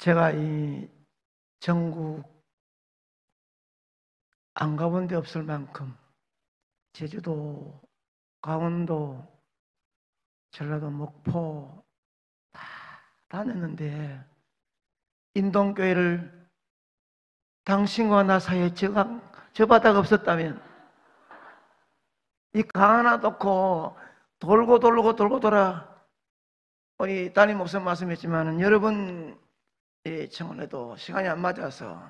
제가 이 전국 안 가본 데 없을 만큼 제주도, 강원도, 전라도, 목포 다 다녔는데 인동교회를 당신과 나 사이에 저 바다가 없었다면 이 강 하나 놓고 돌고 돌아 우리 담임 목사님 말씀했지만 여러분 청원에도 시간이 안 맞아서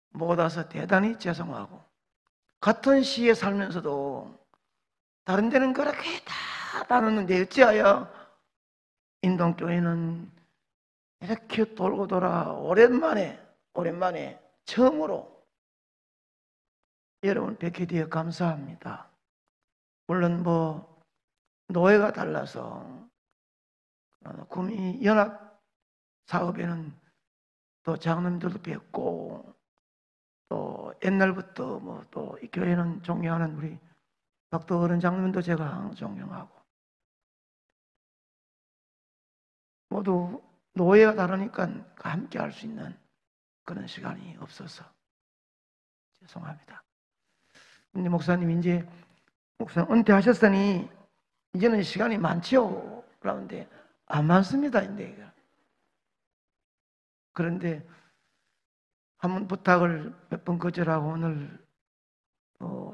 못 와서 대단히 죄송하고, 같은 시에 살면서도 다른 데는 그렇게 다 나눴는데 어찌하여 인동교회는 이렇게 돌고 돌아 오랜만에 처음으로 여러분 뵙게 되어 감사합니다. 물론 노예가 달라서 구미 연합 사업에는 또 장로님들도 뵙고, 또 옛날부터 또 이 교회는 존경하는 우리 박도 어른 장로님도 제가 존경하고, 모두 노예가 다르니까 함께 할 수 있는 그런 시간이 없어서 죄송합니다. 근데 목사님 이제 은퇴하셨으니 이제는 시간이 많지요? 그러는데 안 많습니다. 그런데 한번 부탁을 몇 번 거절하고 오늘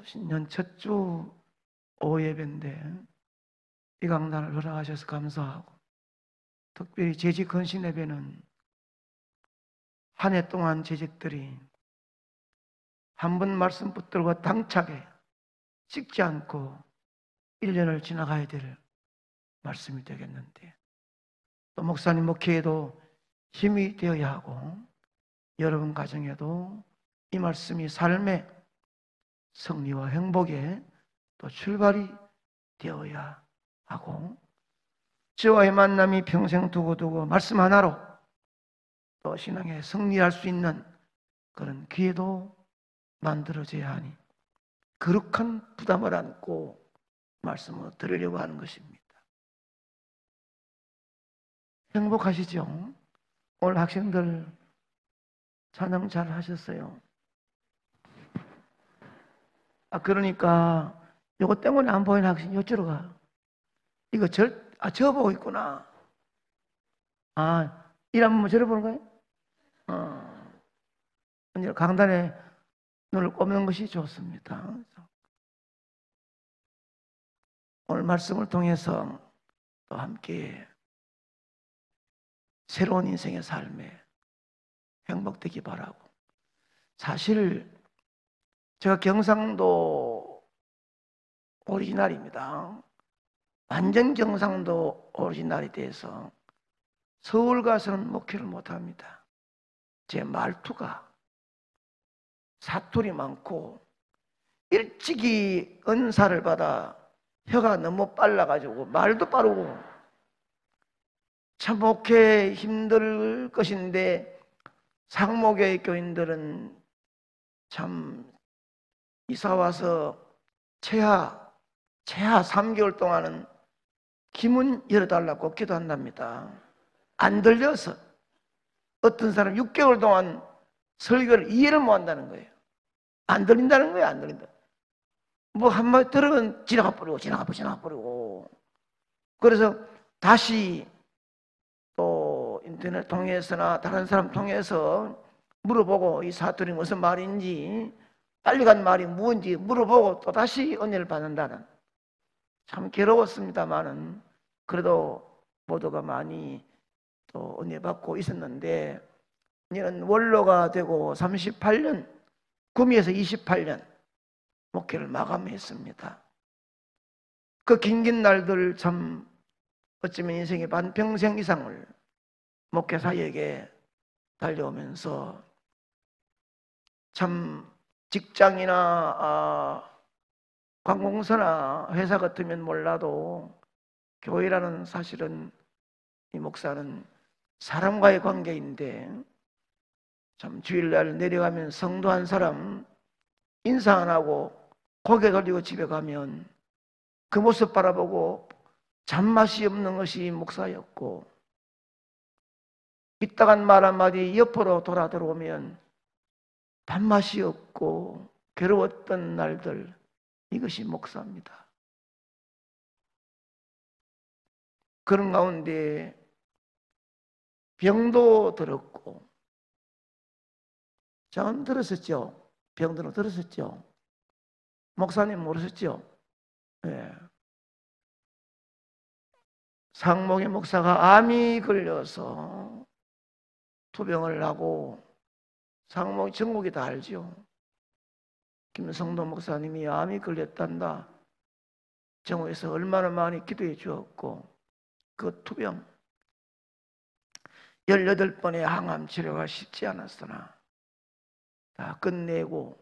신년 첫 주 오후 예배인데 이 강단을 허락하셔서 감사하고, 특별히 재직 헌신 예배는 한 해 동안 재직들이 한 번 말씀 붙들고 당차게 식지 않고 1년을 지나가야 될 말씀이 되겠는데, 또 목사님 목회에도 힘이 되어야 하고 여러분 가정에도 이 말씀이 삶의 승리와 행복에 또 출발이 되어야 하고, 저와의 만남이 평생 두고두고 말씀 하나로 또 신앙에 승리할 수 있는 그런 기회도 만들어져야 하니 거룩한 부담을 안고 말씀을 드리려고 하는 것입니다. 행복하시죠? 오늘 학생들 찬양 잘 하셨어요. 그러니까 이거 때문에 안 보이는 학생이 어쩌러 가? 이거 저 보고 있구나. 일 한번 저러 보는 거예요? 이제 강단에 눈을 꼽는 것이 좋습니다. 오늘 말씀을 통해서 또 함께 새로운 인생의 삶에 행복되기 바라고, 사실 제가 경상도 오리지널입니다. 완전 경상도 오리지널이 돼서 서울 가서는 목회를 못합니다. 제 말투가 사투리 많고 일찍이 은사를 받아 혀가 너무 빨라가지고 말도 빠르고 참 목회 힘들 것인데, 상목의 교인들은 참 이사와서 최하 3개월 동안은 기문 열어달라고 기도한답니다. 안 들려서. 어떤 사람 6개월 동안 설교를 이해를 못한다는 거예요. 안 들린다는 거예요. 안 들린다. 한마디 들으면 지나가 버리고. 그래서 다시 또 인터넷 통해서나 다른 사람 통해서 물어보고 이 사투리 무슨 말인지, 빨리 간 말이 무엇인지 물어보고 또 다시 은혜를 받는다는, 참 괴로웠습니다만은 그래도 모두가 많이 또 은혜 받고 있었는데, 이제는 원로가 되고 38년, 구미에서 28년 목회를 마감했습니다. 그 긴 날들 참 어쩌면 인생의 반평생 이상을 목회 사역에 달려오면서 참 직장이나 관공서나 회사 같으면 몰라도 교회라는, 사실은 이 목사는 사람과의 관계인데, 참 주일날 내려가면 성도 한 사람 인사 안 하고 고개 돌리고 집에 가면 그 모습 바라보고 잔맛이 없는 것이 목사였고, 이따간 말 한마디 옆으로 돌아 들어오면 밥맛이 없고 괴로웠던 날들, 이것이 목사입니다. 그런 가운데 병도 들었고, 저는 들었었죠. 병들은 들었었죠. 목사님 모르셨죠? 네. 상목의 목사가 암이 걸려서 투병을 하고, 상목 전국이 다 알죠. 김성도 목사님이 암이 걸렸단다. 정오에서 얼마나 많이 기도해 주었고, 그 투병 18번의 항암 치료가 쉽지 않았으나 다 끝내고,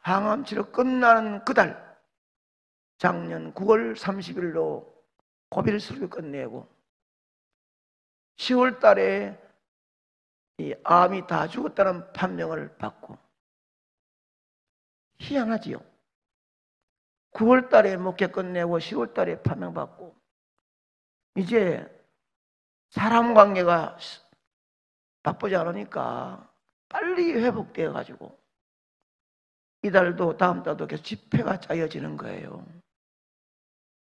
항암 치료 끝나는 그달 작년 9월 30일로 고비를 끝내고 10월 달에 이 암이 다 죽었다는 판명을 받고, 희한하지요. 9월 달에 목회 끝내고 10월 달에 판명받고, 이제 사람 관계가 바쁘지 않으니까 빨리 회복되어 가지고 이달도 다음 달도 계속 집회가 짜여지는 거예요.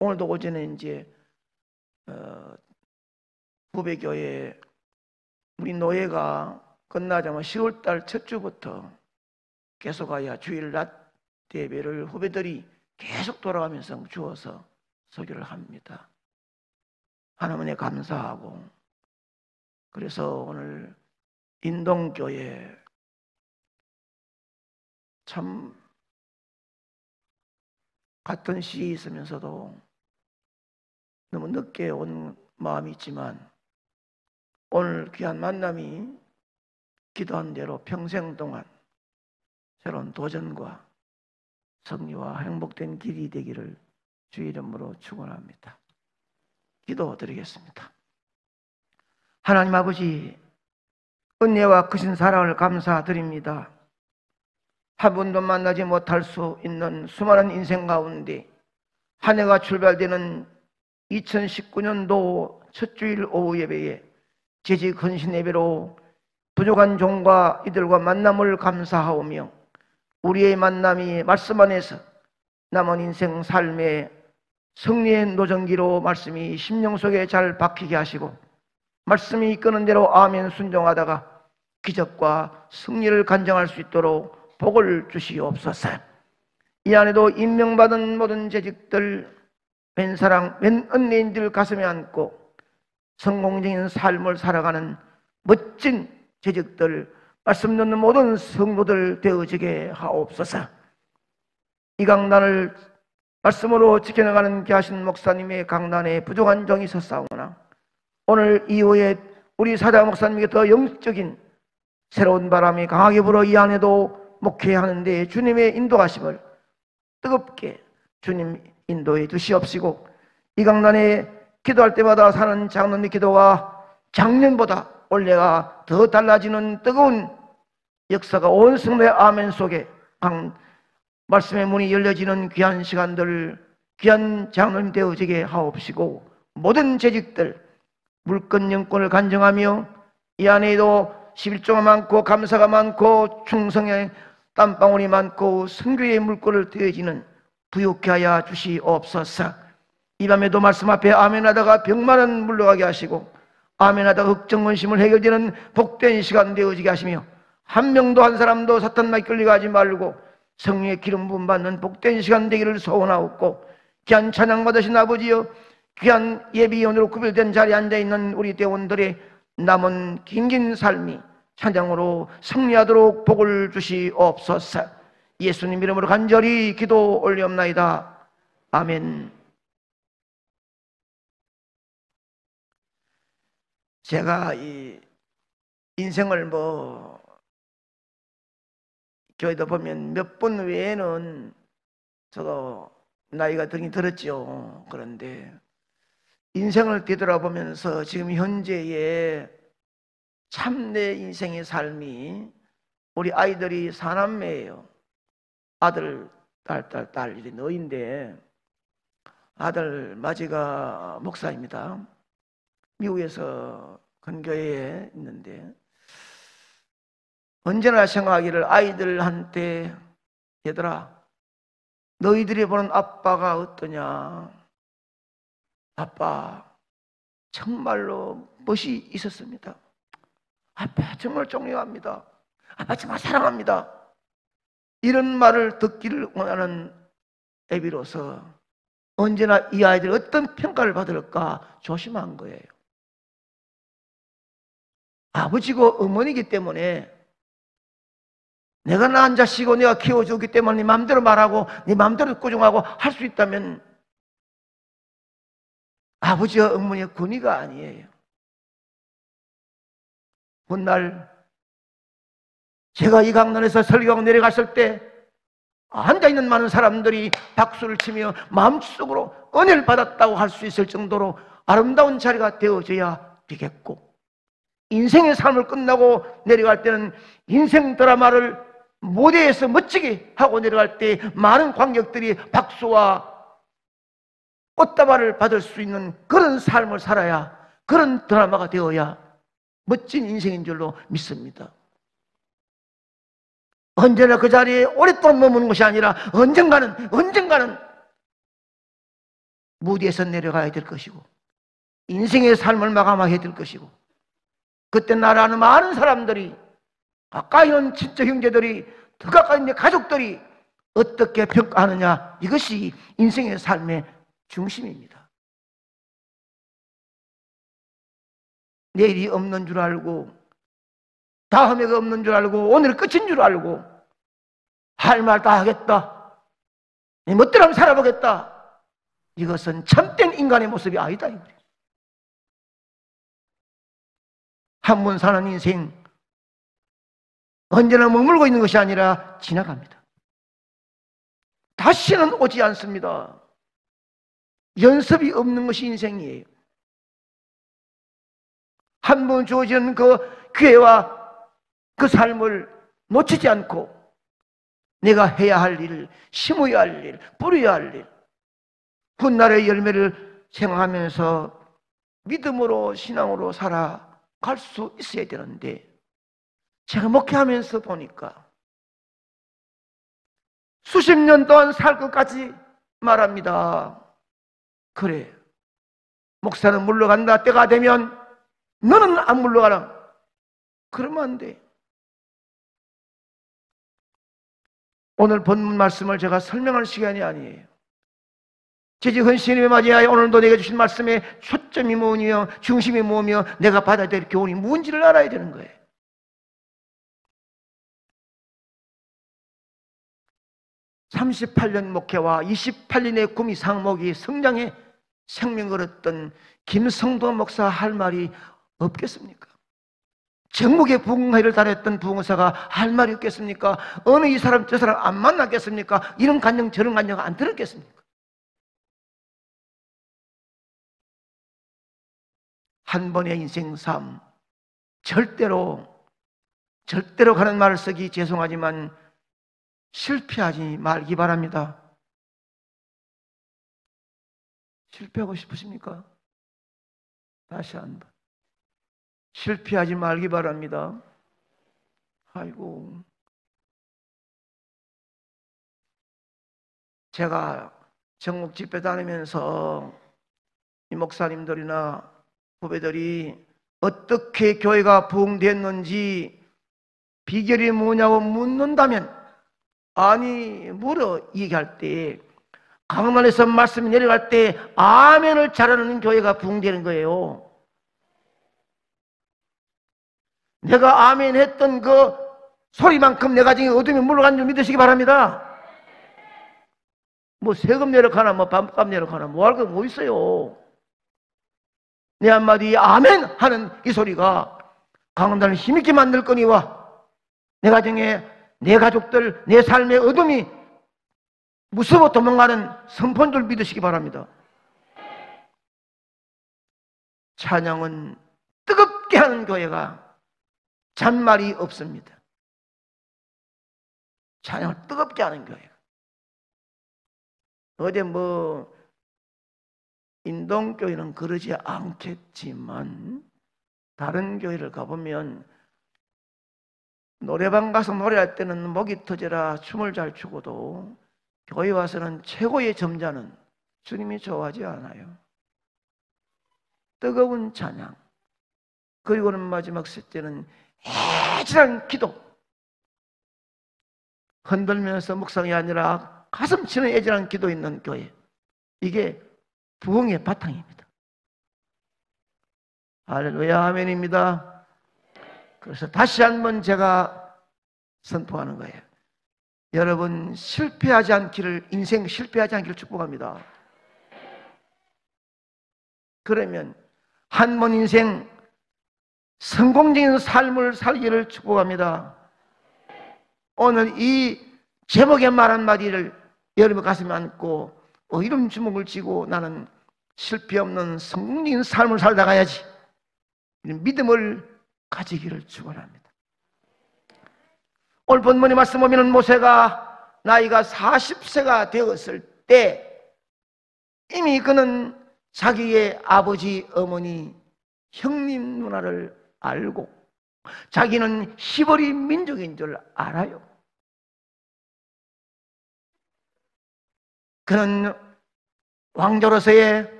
오늘도 오전에 이제 후배교회 우리 노예가 끝나자마자 10월달 첫 주부터 계속하여 주일 낮 예배를 후배들이 계속 돌아가면서 주어서 설교를 합니다. 하나님에 감사하고, 그래서 오늘 인동교회 참 같은 시에 있으면서도 너무 늦게 온 마음이 있지만, 오늘 귀한 만남이 기도한 대로 평생 동안 새로운 도전과 승리와 행복된 길이 되기를 주의 이름으로 축원합니다. 기도드리겠습니다. 하나님 아버지, 은혜와 크신 사랑을 감사드립니다. 한 번도 만나지 못할 수 있는 수많은 인생 가운데 한 해가 출발되는 2019년도 첫 주일 오후 예배에 재직 헌신 예배로 부족한 종과 이들과 만남을 감사하오며, 우리의 만남이 말씀 안에서 남은 인생 삶의 승리의 노정기로 말씀이 심령 속에 잘 박히게 하시고, 말씀이 이끄는 대로 아멘 순종하다가 기적과 승리를 간증할 수 있도록 복을 주시옵소서. 이 안에도 임명받은 모든 재직들, 웬 사랑, 웬 은혜인들 가슴에 안고 성공적인 삶을 살아가는 멋진 재직들, 말씀 듣는 모든 성도들 되어지게 하옵소서. 이 강단을 말씀으로 지켜나가는 귀하신 목사님의 강단에 부족한 정이 있었사오나, 오늘 이후에 우리 사자 목사님에게 더 영적인 새로운 바람이 강하게 불어 이 안에도 목회하는 데 주님의 인도하심을 뜨겁게 주님 인도해 주시옵시고, 이 강단에 기도할 때마다 사는 장로님 기도가 작년보다 올해가 더 달라지는 뜨거운 역사가 온 성도의 아멘 속에 말씀의 문이 열려지는 귀한 시간들, 귀한 장로님 되어지게 하옵시고, 모든 재직들 물건 영권을 간증하며 이 안에도 11조가 많고 감사가 많고 충성의 땀방울이 많고 선교의 물건을 되어지는 부욕케 하여 주시옵소서. 이 밤에도 말씀 앞에 아멘하다가 병만은 물러가게 하시고, 아멘하다가 걱정근심을 해결되는 복된 시간 되어지게 하시며, 한 명도 한 사람도 사탄마에 끌려가지 말고 성령의 기름 부음 받는 복된 시간 되기를 소원하옵고, 귀한 찬양 받으신 아버지여, 귀한 예비원으로 구별된 자리에 앉아있는 우리 대원들의 남은 긴긴 삶이 찬양으로 승리하도록 복을 주시옵소서. 예수님 이름으로 간절히 기도 올리옵나이다. 아멘. 제가 이 인생을 교회도 보면 몇 번 외에는 저도 나이가 들긴 들었죠. 그런데 인생을 뒤돌아보면서 지금 현재의 참내 인생의 삶이, 우리 아이들이 사남매예요. 아들, 딸, 이래 너인데, 아들 마지가 목사입니다. 미국에서 근교에 있는데 언제나 생각하기를 아이들한테 얘들아 너희들이 보는 아빠가 어떠냐? 아빠 정말로 멋이 있었습니다. 아빠 정말 존경합니다. 아빠 정말 사랑합니다. 이런 말을 듣기를 원하는 애비로서 언제나 이 아이들이 어떤 평가를 받을까 조심한 거예요. 아버지고 어머니이기 때문에 내가 낳은 자식이고 내가 키워주기 때문에 네 마음대로 말하고 네 마음대로 꾸중하고 할 수 있다면 아버지와 어머니의 권위가 아니에요. 훗날 제가 이 강단에서 설교하고 내려갔을 때 앉아있는 많은 사람들이 박수를 치며 마음속으로 은혜를 받았다고 할 수 있을 정도로 아름다운 자리가 되어져야 되겠고, 인생의 삶을 끝나고 내려갈 때는 인생 드라마를 무대에서 멋지게 하고 내려갈 때 많은 관객들이 박수와 꽃다발을 받을 수 있는 그런 삶을 살아야, 그런 드라마가 되어야 멋진 인생인 줄로 믿습니다. 언제나 그 자리에 오랫동안 머무는 것이 아니라 언젠가는 무대에서 내려가야 될 것이고 인생의 삶을 마감하게 될 것이고, 그때 나를 아는 많은 사람들이, 가까이 있는 친척 형제들이, 더 가까이 있는 가족들이 어떻게 평가하느냐, 이것이 인생의 삶의 중심입니다. 내일이 없는 줄 알고, 다음에가 없는 줄 알고, 오늘 끝인 줄 알고 할 말 다 하겠다, 내 멋대로 한번 살아보겠다, 이것은 참된 인간의 모습이 아니다. 한 번 사는 인생 언제나 머물고 있는 것이 아니라 지나갑니다. 다시는 오지 않습니다. 연습이 없는 것이 인생이에요. 한 번 주어진 그 기회와 그 삶을 놓치지 않고 내가 해야 할 일, 심어야 할 일, 뿌려야 할 일, 훗날의 열매를 생각하면서 믿음으로 신앙으로 살아갈 수 있어야 되는데, 제가 목회하면서 보니까 수십 년 동안 살 것까지 말합니다. 그래, 목사는 물러간다, 때가 되면 너는 안 물러가라. 그러면 안 돼. 오늘 본문 말씀을 제가 설명할 시간이 아니에요. 제지헌 신임에 맞이하여 오늘도 내게 주신 말씀의 초점이 뭐며 중심이 뭐며 내가 받아야 될 교훈이 뭔지를 알아야 되는 거예요. (38년) 목회와 28년의 구미 상목이 성장에 생명 걸었던 김성도 목사 할 말이 없겠습니까? 정목의 부흥회를 다녔던 부흥사가 할 말이 없겠습니까? 어느 이 사람 저 사람 안 만났겠습니까? 이런 간증 저런 간증 안 들었겠습니까? 한 번의 인생 삶, 절대로 가는 말을 쓰기 죄송하지만 실패하지 말기 바랍니다. 실패하고 싶으십니까? 다시 한번 실패하지 말기 바랍니다. 아이고, 제가 전국 집회 다니면서 이 목사님들이나 후배들이 어떻게 교회가 부흥됐는지 비결이 뭐냐고 묻는다면, 아니 물어 얘기할 때 강단에서 말씀이 내려갈 때 아멘을 잘하는 교회가 부흥되는 거예요. 내가 아멘 했던 그 소리만큼 내 가정에 어둠이 물러간 줄 믿으시기 바랍니다. 뭐 세금 내러 가나 뭐 밥값 내러 가나 뭐 할 거 뭐 있어요. 내 한마디 아멘 하는 이 소리가 강단을 힘있게 만들 거니와 내 가정에 내 가족들 내 삶의 어둠이 무서워 도망가는 선포인 줄 믿으시기 바랍니다. 찬양은 뜨겁게 하는 교회가 잔말이 없습니다. 찬양을 뜨겁게 하는 교회. 어제 뭐 인동교회는 그러지 않겠지만 다른 교회를 가보면 노래방 가서 노래할 때는 목이 터져라 춤을 잘 추고도 교회 와서는 최고의 점자는 주님이 좋아하지 않아요. 뜨거운 찬양, 그리고는 마지막 셋째는 애절한 기도. 흔들면서 묵상이 아니라 가슴 치는 애절한 기도 있는 교회, 이게 부흥의 바탕입니다. 할렐루야, 아멘입니다. 그래서 다시 한번 제가 선포하는 거예요. 여러분 실패하지 않기를, 인생 실패하지 않기를 축복합니다. 그러면 한 번 인생 성공적인 삶을 살기를 축복합니다. 오늘 이 제목의 말 한마디를 여러분 가슴에 안고 이런 주먹을 쥐고 나는 실패 없는 성공적인 삶을 살다 가야지, 이런 믿음을 가지기를 축원합니다. 오늘 본문의 말씀 보면 모세가 나이가 40세가 되었을 때 이미 그는 자기의 아버지, 어머니, 형님, 누나를 알고 자기는 히브리 민족인 줄 알아요. 그는 왕자로서의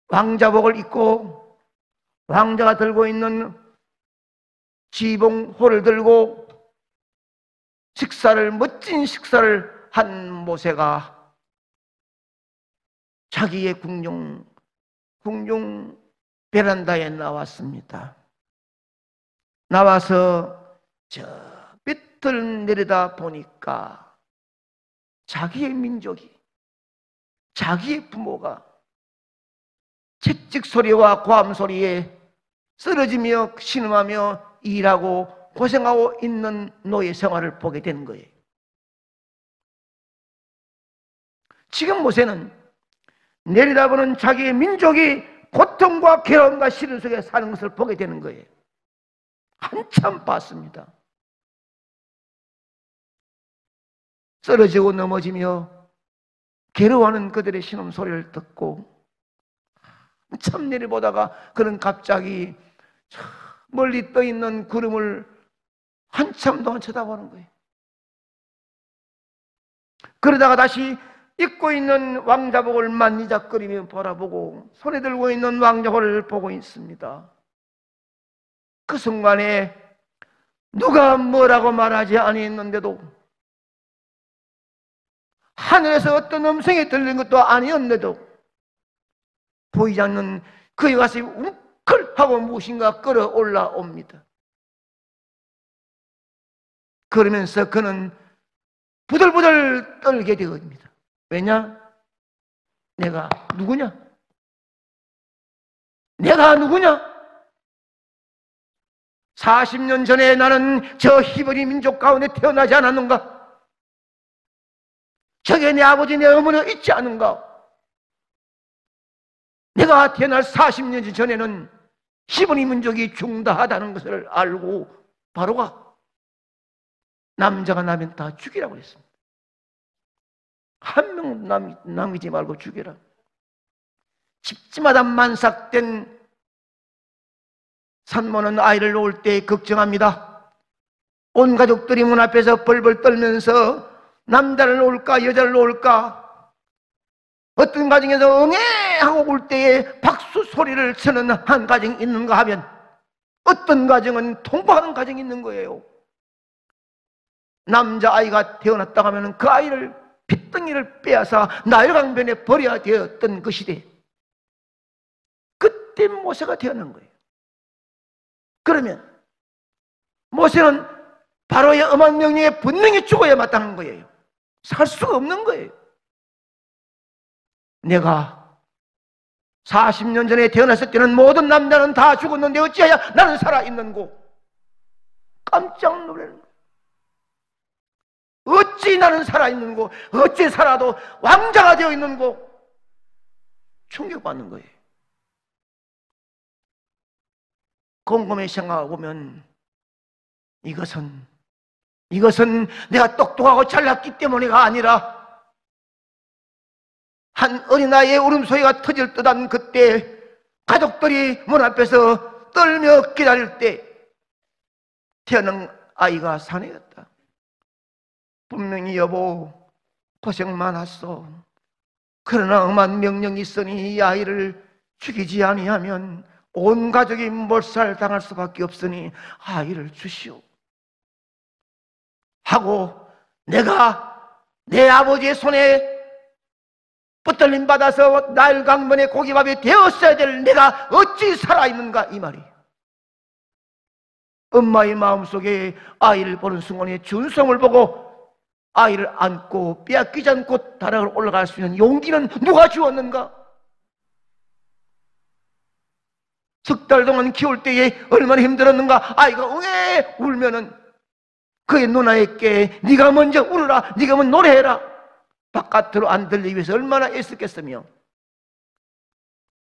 왕자복을 입고 왕자가 들고 있는 지붕호를 들고 멋진 식사를 한 모세가 자기의 궁중 베란다에 나왔습니다. 나와서 저 빛을 내려다 보니까 자기의 민족이, 자기의 부모가 채찍 소리와 고함 소리에 쓰러지며 신음하며 일하고 고생하고 있는 노예 생활을 보게 된 거예요. 지금 모세는 내려다보는 자기의 민족이 고통과 괴로움과 시련 속에 사는 것을 보게 되는 거예요. 한참 봤습니다. 쓰러지고 넘어지며 괴로워하는 그들의 신음 소리를 듣고 한참 내려보다가 그는 갑자기 멀리 떠있는 구름을 한참 동안 쳐다보는 거예요. 그러다가 다시 입고 있는 왕자복을 만지작거리며 바라보고 손에 들고 있는 왕자복을 보고 있습니다. 그 순간에 누가 뭐라고 말하지 아니했는데도, 하늘에서 어떤 음성이 들린 것도 아니었는데도 보이지 않는 그의 가슴이 웅클하고 무엇인가 끌어올라옵니다. 그러면서 그는 부들부들 떨게 되었습니다. 왜냐? 내가 누구냐? 내가 누구냐? 40년 전에 나는 저 히브리 민족 가운데 태어나지 않았는가? 저게 내 아버지 내 어머니가 있지 않은가? 내가 태어날 40년 전에는 히브리 민족이 중다하다는 것을 알고 바로가 남자가 나면 다 죽이라고 했습니다. 한 명 남기지 말고 죽여라. 집집마다 만삭된 산모는 아이를 놓을 때 걱정합니다. 온 가족들이 문 앞에서 벌벌 떨면서 남자를 놓을까 여자를 놓을까, 어떤 가정에서 응애 하고 울 때에 박수 소리를 치는 한 가정이 있는가 하면 어떤 가정은 통보하는 가정이 있는 거예요. 남자아이가 태어났다고 하면 그 아이를 핏덩이를 빼앗아 나일강변에 버려야 되었던 그 시대, 그때 모세가 태어난 거예요. 그러면 모세는 바로의 엄한 명령에 분명히 죽어야 마땅한 거예요. 살 수가 없는 거예요. 내가 40년 전에 태어났을 때는 모든 남자는 다 죽었는데 어찌하여 나는 살아있는고? 깜짝 놀라는 거예요. 어찌 나는 살아있는고, 어찌 살아도 왕자가 되어 있는고? 충격받는 거예요. 곰곰이 생각해보면 이것은 내가 똑똑하고 잘났기 때문에가 아니라 한 어린아이의 울음소리가 터질 듯한 그때 가족들이 문 앞에서 떨며 기다릴 때 태어난 아이가 사내였다. 분명히 여보 고생 많았어. 그러나 엄한 명령이 있으니 이 아이를 죽이지 아니하면 온 가족이 몰살당할 수밖에 없으니 아이를 주시오 하고, 내가 내 아버지의 손에 붙들림 받아서 나일 강변의 고기밥이 되었어야 될 내가 어찌 살아있는가, 이 말이에요. 엄마의 마음속에 아이를 보는 순간에 준성을 보고 아이를 안고 빼앗기지 않고 다락을 올라갈 수 있는 용기는 누가 주었는가? 석 달 동안 키울 때에 얼마나 힘들었는가. 아이가 왜 울면은 그의 누나에게 네가 먼저 울어라, 네가 먼저 노래해라, 바깥으로 안 들리기 위해서 얼마나 애썼겠으며,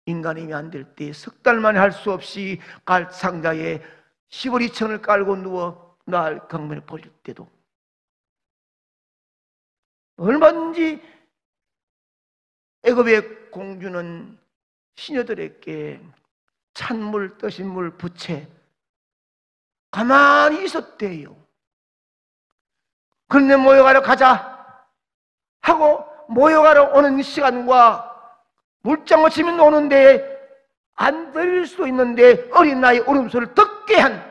인간임이 안 될 때 석 달 만에 할 수 없이 갈 상자에 시보리천을 깔고 누워 날 강변에 버릴 때도 얼마든지 애굽의 공주는 시녀들에게 찬물, 떠신 물, 부채 가만히 있었대요. 그런데 모여가러 가자 하고 모여가러 오는 시간과 물장어 치면 오는데 안 들릴 수도 있는데 어린 나이 울음소리를 듣게 한,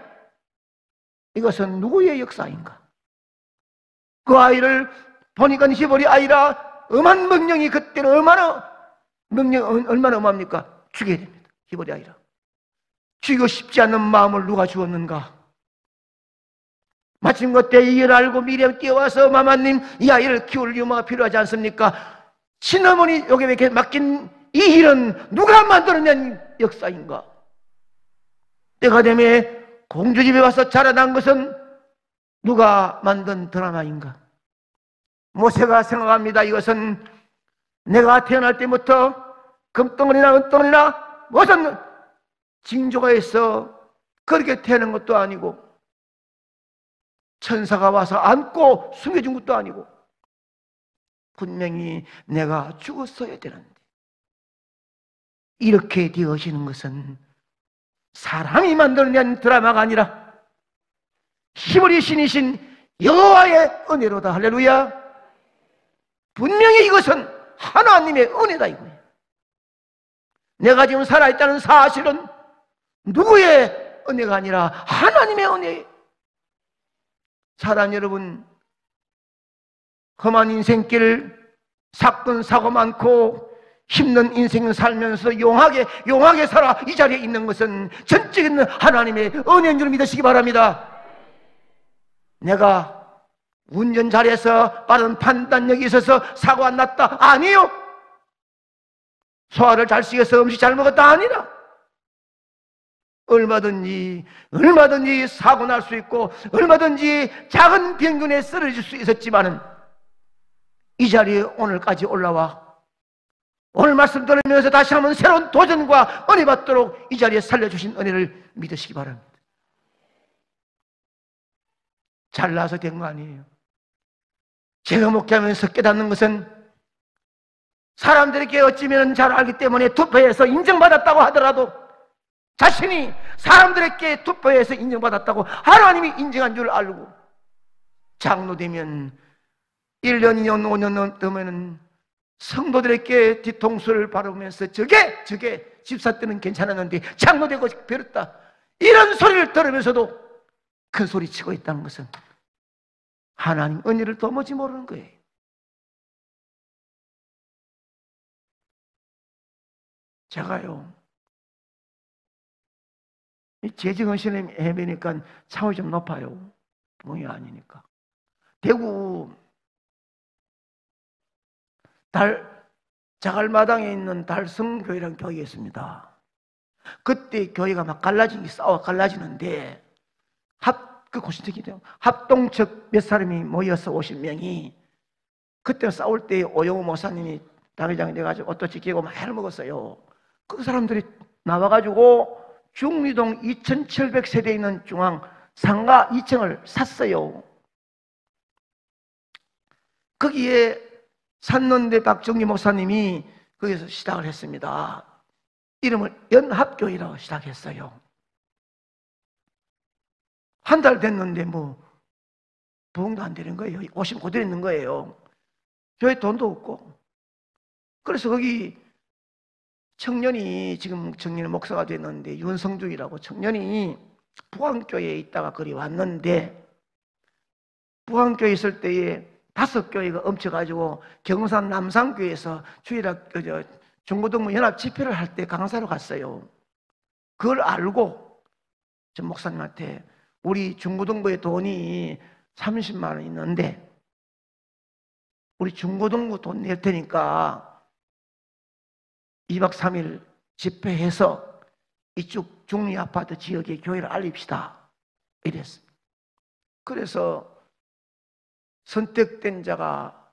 이것은 누구의 역사인가? 그 아이를 보니까 히브리 아이라 엄한 명령이 그때는 얼마나 엄합니까? 죽여야 됩니다. 히브리 아이라 죽이고 싶지 않은 마음을 누가 주었는가? 마침 그때 이를 알고 미리에 뛰어와서 마마님 이 아이를 키울 유모가 필요하지 않습니까? 친어머니 요괴에게 맡긴 이 일은 누가 만들어낸 역사인가? 때가 되면 공주집에 와서 자라난 것은 누가 만든 드라마인가? 모세가 생각합니다. 이것은 내가 태어날 때부터 금덩어리나 은덩어리나 무슨 징조가 있어 그렇게 태어난 것도 아니고 천사가 와서 안고 숨겨준 것도 아니고 분명히 내가 죽었어야 되는데 이렇게 되어지는 것은 사람이 만들어낸 드라마가 아니라 히브리 신이신 여호와의 은혜로다. 할렐루야. 분명히 이것은 하나님의 은혜다 이거예요. 내가 지금 살아있다는 사실은 누구의 은혜가 아니라 하나님의 은혜예요. 사람 여러분, 험한 인생길, 사건 사고 많고 힘든 인생을 살면서 용하게 살아 이 자리에 있는 것은 전적인 하나님의 은혜인 줄 믿으시기 바랍니다. 내가 운전 잘해서 빠른 판단력이 있어서 사고 안 났다, 아니요. 소화를 잘 시켜서 음식 잘 먹었다, 아니라 얼마든지 사고 날 수 있고 얼마든지 작은 병균에 쓰러질 수 있었지만은 이 자리에 오늘까지 올라와 오늘 말씀 들으면서 다시 한번 새로운 도전과 은혜 받도록 이 자리에 살려주신 은혜를 믿으시기 바랍니다. 잘나서 된 거 아니에요. 제가 목회하면서 깨닫는 것은 사람들에게 어찌면 잘 알기 때문에 투표해서 인정받았다고 하더라도 자신이 사람들에게 투표해서 인정받았다고 하나님이 인정한 줄 알고 장로 되면 1년, 2년, 5년 되면 성도들에게 뒤통수를 바르면서 저게 집사 때는 괜찮았는데 장로 되고 배웠다, 이런 소리를 들으면서도 큰 소리 치고 있다는 것은 하나님 은혜를 도무지 모르는 거예요. 제가요 재직헌신에 해보니까 차원이 좀 높아요. 봉이 아니니까. 대구 자갈마당에 있는 달성교회라는 교회가 있습니다. 그때 교회가 막 갈라지는데 그 고신적이 돼요. 합동측 몇 사람이 모여서 50명이 그때 싸울 때 오영호 목사님이 당회장이 돼가지고 옷도 지키고 막 해를 먹었어요. 그 사람들이 나와가지고 중리동 2700세대에 있는 중앙 상가 2층을 샀어요. 거기에 샀는데 박정기 목사님이 거기서 시작을 했습니다. 이름을 연합교회라고 시작했어요. 한 달 됐는데 뭐 부흥도 안 되는 거예요. 50 그대로 있는 거예요. 교회 돈도 없고. 그래서 거기 청년이, 지금 청년 목사가 됐는데 윤성중이라고 청년이 부안교회에 있다가 거기 왔는데, 부안교회에 있을 때에 5교회가 엎쳐가지고 경산 남산교회에서 주일학 중고등부 연합 집회를 할 때 강사로 갔어요. 그걸 알고 전 목사님한테 우리 중고등부에 돈이 30만 원 있는데 우리 중고등부 돈 낼 테니까 2박 3일 집회해서 이쪽 중리아파트 지역의 교회를 알립시다 이랬습니다. 그래서 선택된 자가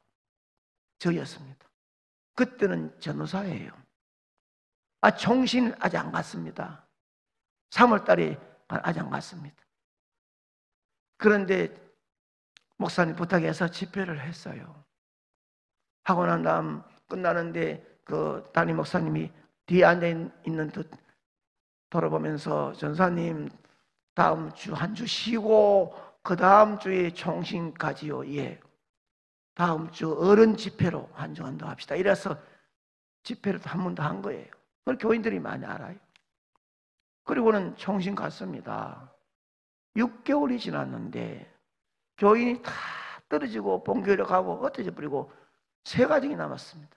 저였습니다. 그때는 전도사예요. 총신 아직 안 갔습니다. 3월 달에 아직 안 갔습니다. 그런데 목사님 부탁해서 집회를 했어요. 하고 난 다음 끝나는데 그 담임 목사님이 뒤에 앉아 있는 듯 돌아보면서 전사님 다음 주 한 주 쉬고 그 다음 주에 총신 가지요. 예. 다음 주 어른 집회로 한 주간 더 합시다. 이래서 집회를 한 번 더 한 거예요. 그걸 교인들이 많이 알아요. 그리고는 총신 갔습니다. 6개월이 지났는데 교인이 다 떨어지고 본교회로 가고 흩어져 버리고 3가정이 남았습니다.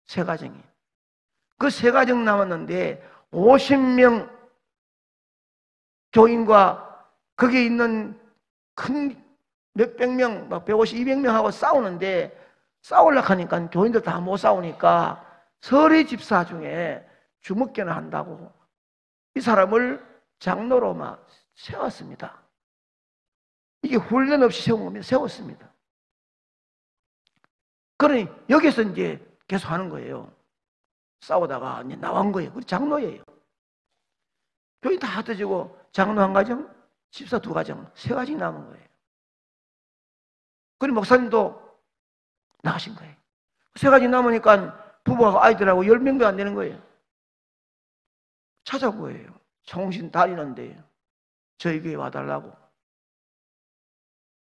3가정이. 그 3가정 남았는데 50명 교인과 거기에 있는 큰 몇백 명, 막 150, 200명하고 싸우는데, 싸우려고 하니까 교인들 다 못 싸우니까 설의 집사 중에 주먹견을 한다고 이 사람을 장로로 막 세웠습니다. 이게 훈련 없이 세운 겁니다. 세웠습니다. 그러니 여기서 이제 계속 하는 거예요. 싸우다가 이제 나온 거예요. 그 장로예요. 교인 다 흩어지고 장로 1가정, 집사 2가정, 3가정이 남은 거예요. 그리고 목사님도 나가신 거예요. 3가정 남으니까 부부하고 아이들하고 10명도 안 되는 거예요. 찾아온 거예요. 총신 다니는데 저희 교회 와달라고.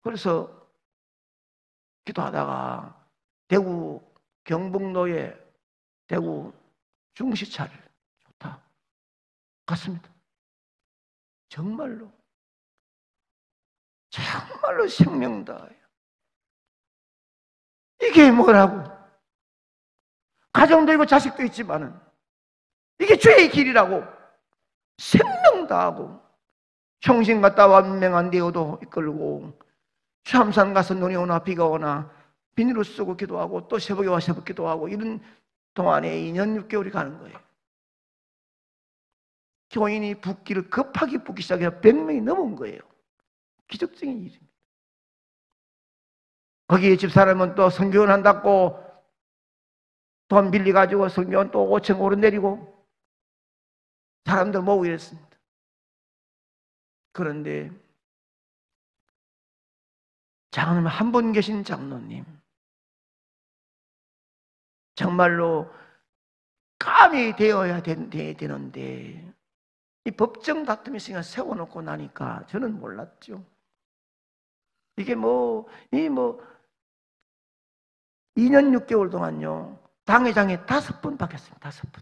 그래서 기도하다가 대구 경북로에 대구 중시차를 좋다 갔습니다. 정말로 생명 다해요. 이게 뭐라고? 가정도 있고 자식도 있지만은 이게 주의 길이라고 생명 다하고 총신 갔다 완명한 데오도 이끌고 참산 가서 눈이 오나 비가 오나 비닐을 쓰고 기도하고 또 새벽에 와 새벽 기도하고 이런 동안에 2년 6개월이 가는 거예요. 교인이 붓기를 급하게 붓기 시작해서 100명이 넘은 거예요. 기적적인 일입니다. 거기에 집사람은 또 성교원 한다고 돈 빌려가지고 성교원 또 5층 오르내리고 사람들 모으고 이랬습니다. 그런데 장로님 한 분 계신 장로님 정말로 감이 되어야 되는데 이 법정 다툼이 있으니까 세워놓고 나니까 저는 몰랐죠. 이게 2년 6개월 동안요 당회장이 5번 바뀌었습니다. 5번.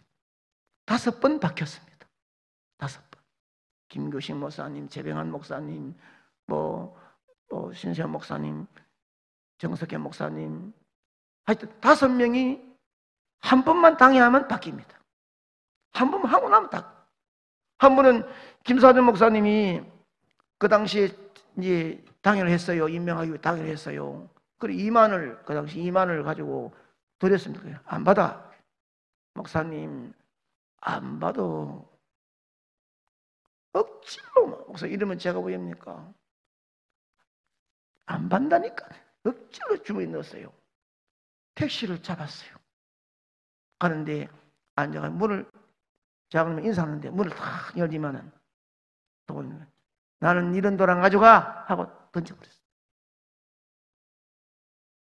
5번 바뀌었습니다. 5번. 김교식 목사님, 재병한 목사님, 신세현 목사님, 정석현 목사님, 하여튼 5명이 한 번만 당회하면 바뀝니다. 한 번만 하고 나면 한 번은 김사준 목사님이 그 당시에 이제 당회를 했어요. 임명하기 위해 당회를 했어요. 그리고 2만을 그 당시 2만을 가지고 드렸습니다. 안 받아. 목사님 안 받아. 억지로 목사 이러면 제가 뭐입니까? 안 받다니까. 억지로 주머니에 넣었어요. 택시를 잡았어요. 가는데 앉아가 문을 장로님 인사하는데 문을 탁 열지만은 돈 나는 이런 돈 안 가져가 하고 던져버렸어요.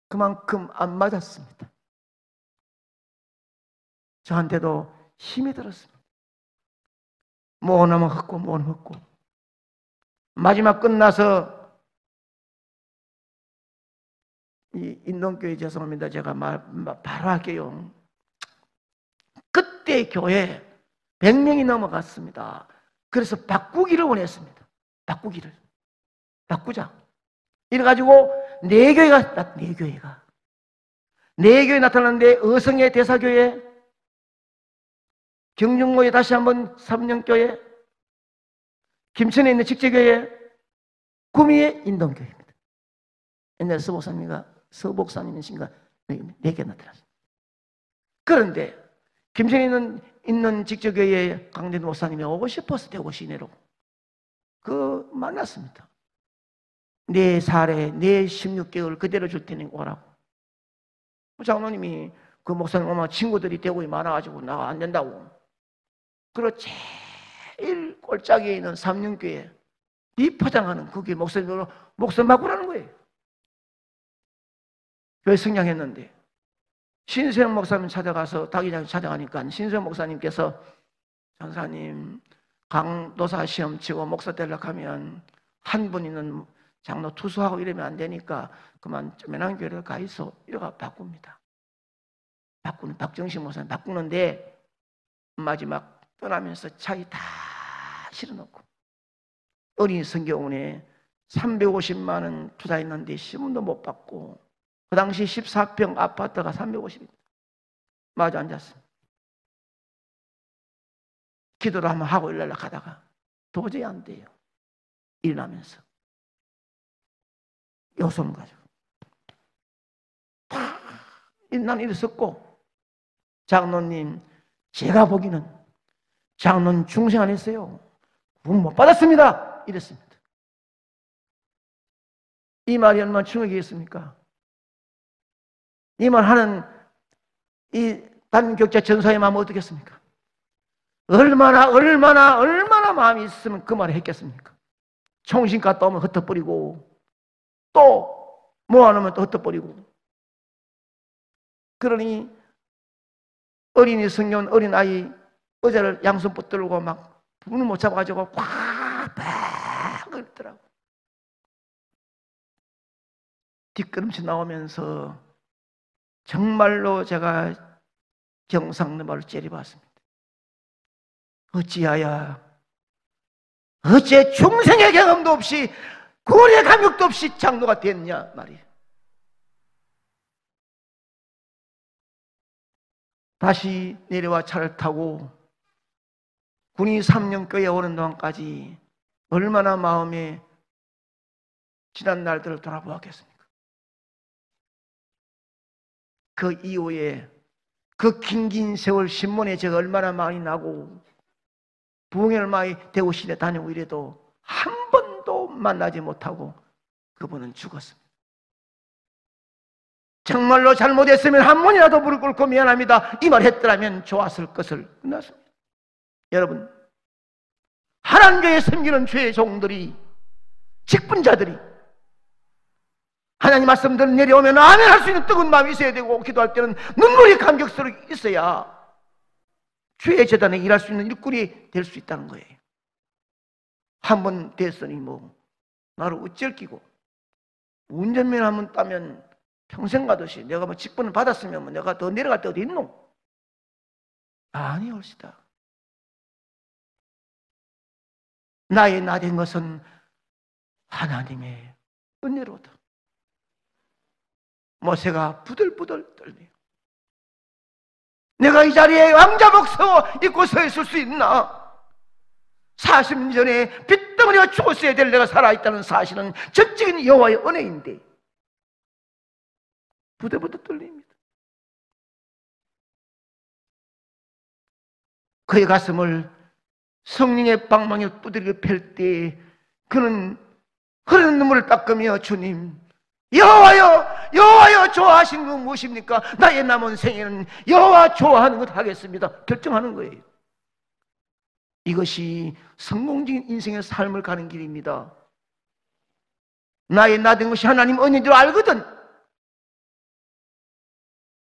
그만큼 안 맞았습니다. 저한테도 힘이 들었습니다. 뭐나면 헛고 뭐는 헛고. 마지막 끝나서 이 인동교회 죄송합니다. 제가 바로 할게요. 그때 교회 100명이 넘어갔습니다. 그래서 바꾸기를 원했습니다. 바꾸자. 이래가지고 네 교회가 나타났는데 어성의 대사교회, 경중로에 다시 한번 삼령교회, 김천에 있는 직제교회, 구미의 인동교회입니다. 옛날에 서복사님이신가 네 개 나타났습니다. 그런데 김천에 있는 직제교회에 강대도 목사님이 오고 싶어서 대구 시내로 만났습니다. 내 사례, 내 16개월 그대로 줄 테니 오라고. 장로님이 그 목사님 오면 친구들이 대구에 많아가지고 나가 안 된다고. 그리고 제일 꼴짝이에 있는 삼륜교회 비포장하는 그게 목사님으로 목사 바꾸라는 거예요. 왜 승량했는데 신수영 목사님 찾아가서 다기장 찾아가니까 신수영 목사님께서 전사님 강도사 시험 치고 목사 되려고 하면 한 분 있는 장로 투수하고 이러면 안 되니까 그만 조그만한 교회를 가 있어. 이래가 바꿉니다. 박정식 목사님 바꾸는데 마지막 떠나면서 차에 다 실어놓고 어린이 성경원에 350만 원 투자했는데 시문도 못 받고 그 당시 14평 아파트가 350입니다. 마주 앉았습니다. 기도를 한번 하고 일날라 가다가 도저히 안 돼요. 일어나면서 요소는 가지고 난 일었었고 장로님 제가 보기는 장로님 중생 안 했어요. 구원 못 받았습니다. 이랬습니다. 이 말이 얼마나 충격이겠습니까? 이 말 하는 이 단격자 전사의 마음은 어떻겠습니까? 얼마나 마음이 있으면 그 말을 했겠습니까? 총신 갔다 오면 흩어버리고 또 모아놓으면 또 흩어버리고. 그러니 어린이 성년 어린아이 의자를 양손 붙들고 막 분을 못 잡아가지고 꽉 그랬더라고. 뒷걸음질 나오면서 정말로 제가 경상남도를 째려봤습니다. 어째 중생의 경험도 없이 고뇌 감격도 없이 장로가 됐냐 말이에요. 다시 내려와 차를 타고 군이 3년 교회에 오는 동안까지 얼마나 마음에 지난 날들을 돌아보았겠습니까? 그 이후에 그 긴 세월 신문에 제가 얼마나 많이 나고 부흥회를 많이 대구 시내 다니고 이래도 한 번도 만나지 못하고 그분은 죽었습니다. 정말로 잘못했으면 한 번이라도 무릎 꿇고 미안합니다 이 말 했더라면 좋았을 것을 끝났습니다. 여러분, 하나님교회 섬기는 주의 종들이, 직분자들이 하나님 말씀들 내려오면 아멘 할 수 있는 뜨거운 마음이 있어야 되고, 기도할 때는 눈물이 감격스럽게 있어야 주의 재단에 일할 수 있는 일꾼이 될 수 있다는 거예요. 한 번 됐으니 뭐 나를 어쩔 끼고, 운전면 한번 따면 평생 가듯이 내가 뭐 직분을 받았으면 뭐 내가 더 내려갈 데 어디 있노? 아니, 옳시다. 나의 나 된 것은 하나님의 은혜로다. 모세가 부들부들 떨네요. 내가 이 자리에 왕자 복서 입고 서 있을 수 있나? 40년 전에 빗덩어리가 죽었어야 될 내가 살아있다는 사실은 전적인 여호와의 은혜인데 부들부들 떨립니다. 그의 가슴을 성령의 방망이를 두드리게 펼 때 그는 흐르는 눈물을 닦으며 주님, 여호와여 좋아하시는 건 무엇입니까? 나의 남은 생에는 여호와 좋아하는 것 하겠습니다. 결정하는 거예요. 이것이 성공적인 인생의 삶을 가는 길입니다. 나의 나 된 것이 하나님 은혜인 줄 알거든.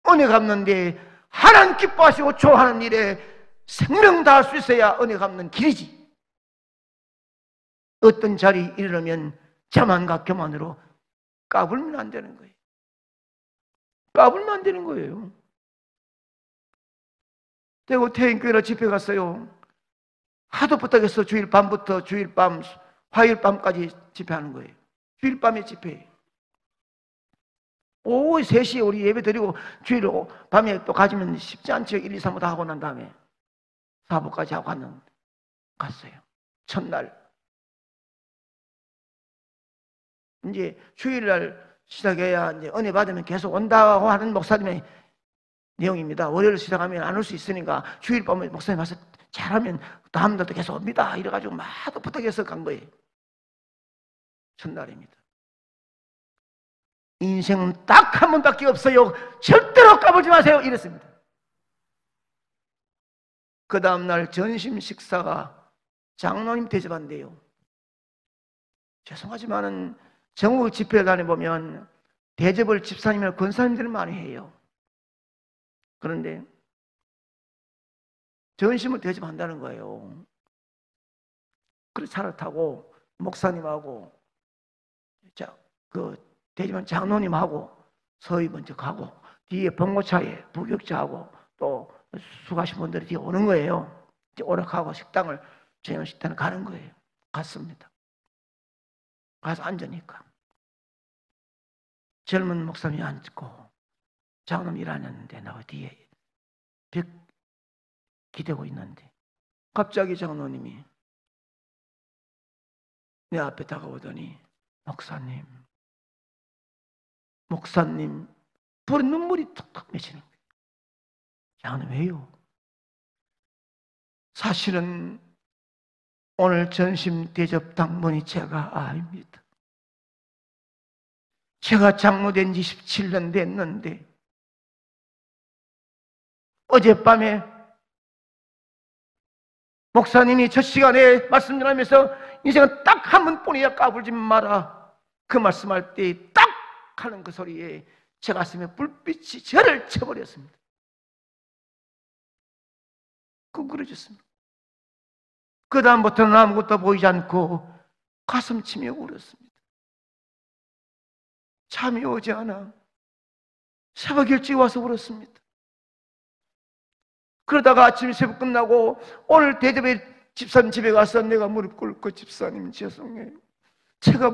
은혜 갚는데 하나님 기뻐하시고 좋아하는 일에 생명 다할 수 있어야 은혜 갚는 길이지. 어떤 자리에 이르면 자만과 교만으로 까불면 안 되는 거예요. 까불면 안 되는 거예요. 대구 태인교회로 집회 갔어요. 하도 부탁해서 주일 밤부터 주일 밤, 화요일 밤까지 집회하는 거예요. 주일 밤에 집회. 오후 3시에 우리 예배 드리고 주일 밤에 또 가지면 쉽지 않죠. 1, 2, 3부 다 하고 난 다음에 4부까지 하고 갔어요. 첫날. 이제 주일날 시작해야 이제 은혜 받으면 계속 온다고 하는 목사님의 내용입니다. 월요일 시작하면 안 올 수 있으니까 주일 밤에 목사님 와서 잘하면 다음날도 계속 옵니다. 이래가지고 막 부탁해서 간 거예요. 첫날입니다. 인생은 딱 한 번밖에 없어요. 절대로 까불지 마세요. 이랬습니다. 그 다음날 전심 식사가 장로님 대접한대요. 죄송하지만은 전국 집회에 다녀보면 대접을 집사님이나 권사님들은 많이 해요. 그런데 전심을 대접한다는 거예요. 그래서 차를 타고 목사님하고 그 대접한 장로님하고 서희 먼저 가고 뒤에 봉고차에 부격자하고 또 수고하신 분들이 뒤에 오는 거예요. 이제 오락하고 식당을 저녁 식당을 가는 거예요. 갔습니다. 가서 앉으니까 젊은 목사님이 앉고 장로님 일하는데 나 뒤에 벽 기대고 있는데 갑자기 장로님이 내 앞에 다가오더니 목사님 불에 눈물이 툭툭 맺히는 거예요. 장로님 왜요? 사실은 오늘 전심 대접 당번이 제가 아닙니다. 제가 장로된 지 17년 됐는데 어젯밤에 목사님이 첫 시간에 말씀 전하면서 인생은 딱 한 번뿐이야 까불지 마라 그 말씀할 때 딱 하는 그 소리에 제 가슴에 불빛이 저를 쳐버렸습니다. 끙그러졌습니다. 그 다음부터는 아무것도 보이지 않고 가슴 치며 울었습니다. 잠이 오지 않아 새벽 일찍 와서 울었습니다. 그러다가 아침 새벽 끝나고 오늘 대접에 집사님 집에 가서 내가 무릎 꿇고 집사님 죄송해요. 제가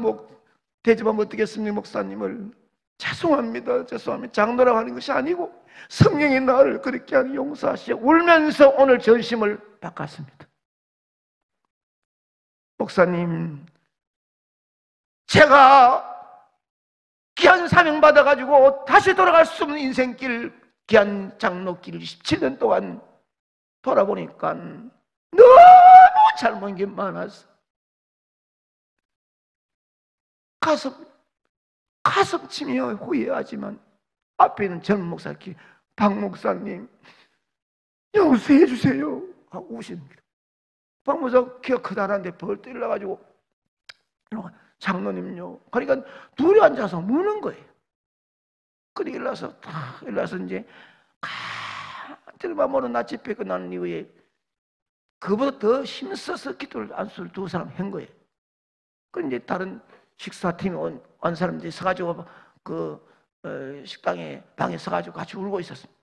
대접하면 어떻겠습니까 목사님을. 죄송합니다. 장로라고 하는 것이 아니고 성령이 나를 그렇게 하니 용서하시오. 울면서 오늘 전심을 바꿨습니다. 목사님 제가 귀한 사명 받아가지고 다시 돌아갈 수 없는 인생길 귀한 장로길 17년 동안 돌아보니까 너무 잘못한 게 많아서 가슴 치며 후회하지만 앞에 있는 젊은 목사 박 목사님 용서해 주세요 하고 우십니다. 박 목사 키가 크다는데 벌 때려가지고 장로님요. 그러니까 둘이 앉아서 무는 거예요. 그리고 일어나서 이제 들만 모르는 낮 집회 끝나는 이후에 그보다 더 힘써서 기도를 안수를 두 사람 한 거예요. 그 이제 다른 식사팀에 온 사람들이 서가지고 식당에 방에 서가지고 같이 울고 있었습니다.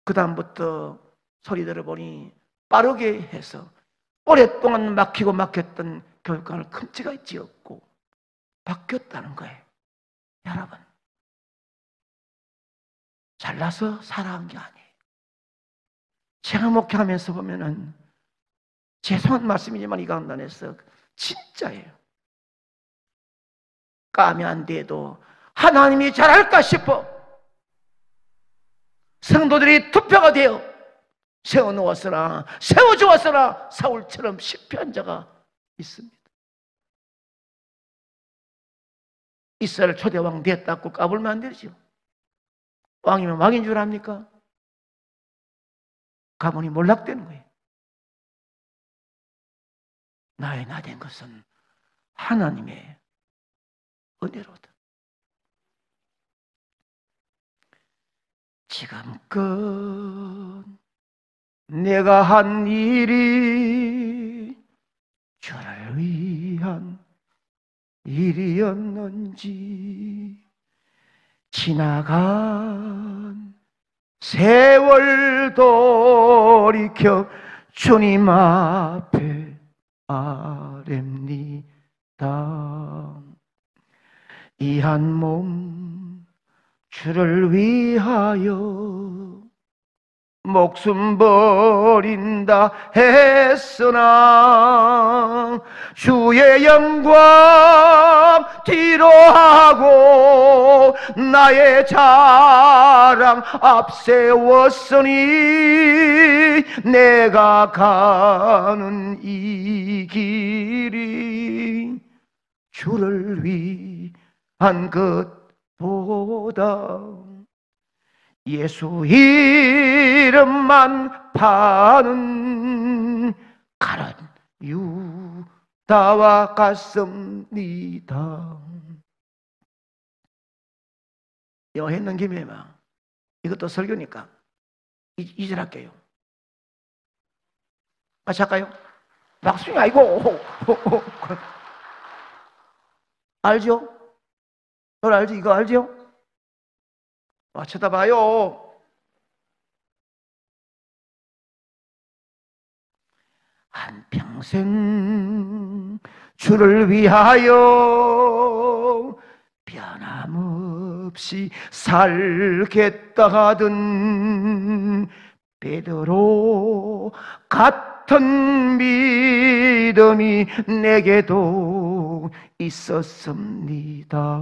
그 다음부터 소리 들어보니 빠르게 해서 오랫동안 막혔던 교육관을 큼지가 지었고 바뀌었다는 거예요. 여러분 잘나서 살아온 게 아니에요. 제가 목회하면서 보면은 죄송한 말씀이지만 이 강단에서 진짜예요. 까면 안 돼도 하나님이 잘할까 싶어 성도들이 투표가 되어 세워주었으나 사울처럼 실패한 자가 있습니다. 이스라엘 초대왕 됐다고 까불면 안 되죠. 왕이면 왕인 줄 압니까? 가문이 몰락되는 거예요. 나의 나 된 것은 하나님의 은혜로다. 지금껏 내가 한 일이 주를 위한 일이었는지, 지나간 세월 돌이켜 주님 앞에 아뢰옵니다. 이 한 몸 주를 위하여 목숨 버린다 했으나 주의 영광 뒤로하고 나의 자랑 앞세웠으니 내가 가는 이 길이 주를 위한 것보다 예수 이름만 파는 가는 유다와 같습니다. 이거 했는 김에 막 이것도 설교니까 이절 할게요. 같이 할까요? 박수이 아니고 알죠? 널 알지? 이거 알죠? 쳐다봐요. 한평생 주를 위하여 변함없이 살겠다 하던 베드로 같은 믿음이 내게도 있었습니다.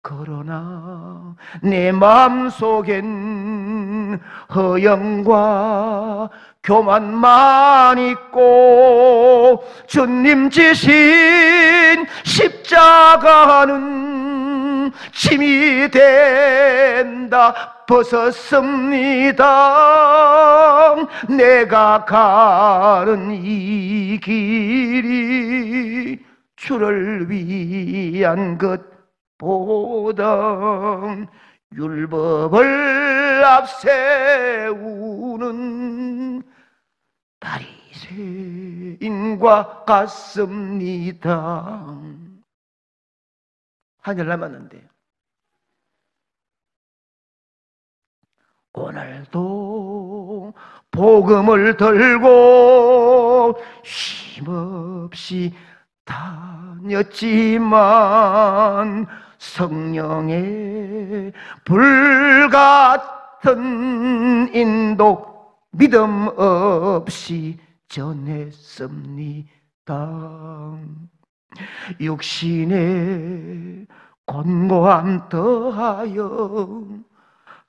그러나 내 마음속엔 허영과 교만만 있고 주님 지신 십자가는 짐이 된다 벗었습니다. 내가 가는 이 길이 주를 위한 것 보다 율법을 앞세우는 바리새인과 같습니다. 한절 남았는데 오늘도 복음을 들고 쉼없이 다녔지만 성령의 불같은 인도 믿음 없이 전했습니다. 육신의 곤고함 더하여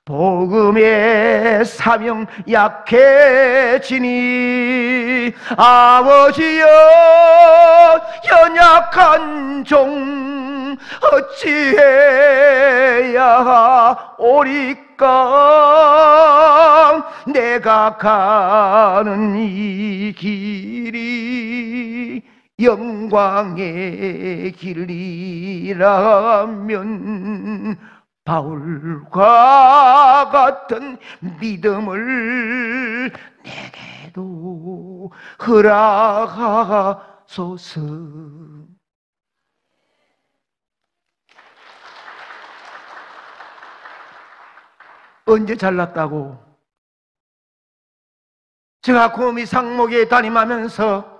복음의 사명 약해지니 아버지여 연약한 종 어찌해야 오리까. 내가 가는 이 길이 영광의 길이라면 바울과 같은 믿음을 내게도 허락하소서. 언제 잘났다고? 제가 구미 상목에 담임하면서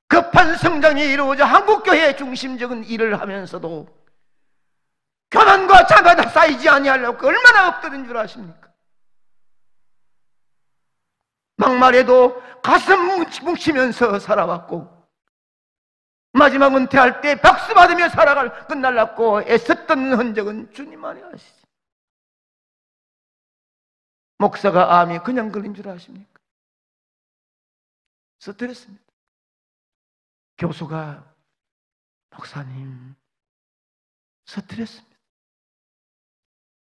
급한 성장이 이루어져 한국교회의 중심적인 일을 하면서도 교만과 자가다 쌓이지 아니하려고 얼마나 엎드린 줄 아십니까? 막말에도 가슴 뭉치면서 살아왔고 마지막 은퇴할 때 박수 받으며 살아갈 끝날랐고 애썼던 흔적은 주님만이 아시지. 목사가 암이 그냥 걸린 줄 아십니까? 스트레스입니다. 교수가 목사님 스트레스입니다.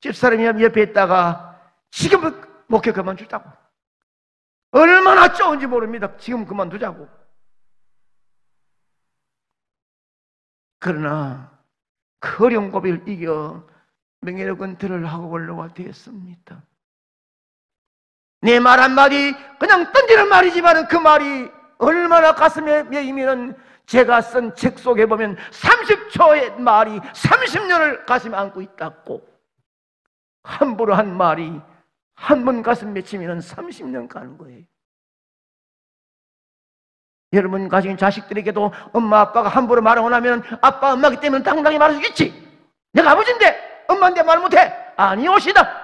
집사람이 옆에 있다가 지금 목회 그만두자고, 얼마나 좋은지 모릅니다. 지금 그만두자고. 그러나 그 어려운 고비를 이겨 명예를 은퇴를 하고 올라와 되었습니다. 내 말 한마디 그냥 던지는 말이지만 그 말이 얼마나 가슴에 매이면 제가 쓴 책 속에 보면 30초의 말이 30년을 가슴에 안고 있다고. 함부로 한 말이 한 번 가슴 맺히면 30년 가는 거예요. 여러분 가진 자식들에게도 엄마 아빠가 함부로 말하고 나면 아빠 엄마기 때문에 당당히 말할 수 있지. 내가 아버지인데 엄마인데 말 못해. 아니오시다.